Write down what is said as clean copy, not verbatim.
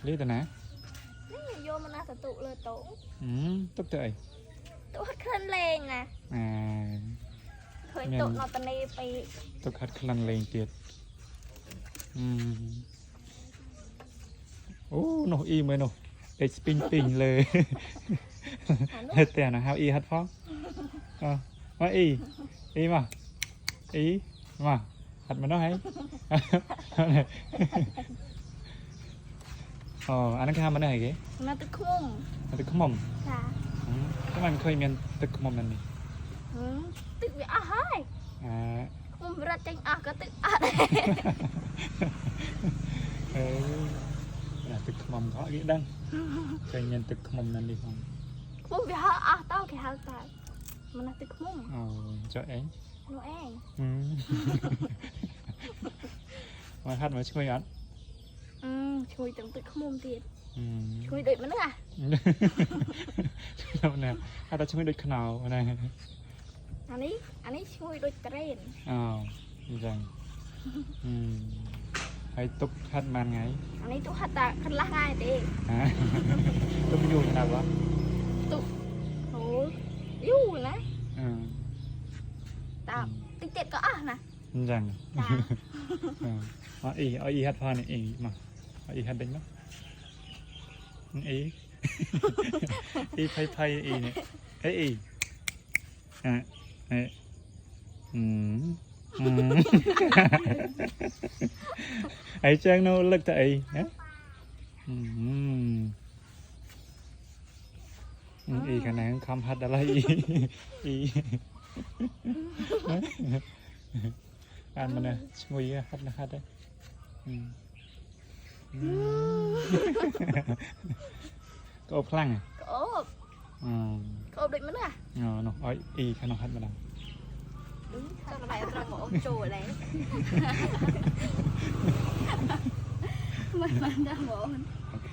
lý tao nè vô mà nó tụ lời tổ tốt trời tụ hết khăn lên nè à khởi tụ nó tận đâyไป tốt hết khăn lên tiệt ô nó y mới nó để spin pinเลยแต่นะ how y hát phong mà y mà hát mà nó hay anh nó cáiมันอะไรcái nóตึกมุม มันตึกขมม ค่ะ แล้วมันเคยมีตึกขมมนั่นนี่ ตึกวิอาให้ มุมรัดจังอ่ะก็ตึกอ่ะ ตึกขมมเขาอีกดังเคยมีตึกขมมนั่นดิphong มุมวิหาอ่ะเต้าแค่หาตามันน่ะตึกมุม cho em หนูเอง มาฮัดมาช่วยอัด ช่วยตึงตึกมุมตีช่วยเด็กมันนึกอ่ะ ช่วยเนี่ยฮัดจะช่วยเด็กขนาวอะไร อันนี้ช่วยโดยเทรน ดีจังให้ตุ๊กฮัดมันไง อันนี้ตุ๊กหัดตาคันละง่ายเด็ก ตุ๊กอยู่ขนาดวะ ตุ๊กโหยู่นะ ตาติ๊กเจ็ดก็อ่ะนะ ดีจัง จ้า เอาอีฮัดพอนี่อีมาเอาอีฮัดเด้งมั้ยอีไพ่อีเนี่ยอีไอ้แจ้งโน้เลิกแต่อีขนาดคำฮัดอะไรอีอ่านมันนะช่วยฮัดนะฮัดได้ก็อบคลั่งอ่ะ ก็อบเด็กมันนึกอ่ะ เนาะเอาอีขนาดฮัดมาดัง sao nó lại ra một chùi này mình ra một โอเค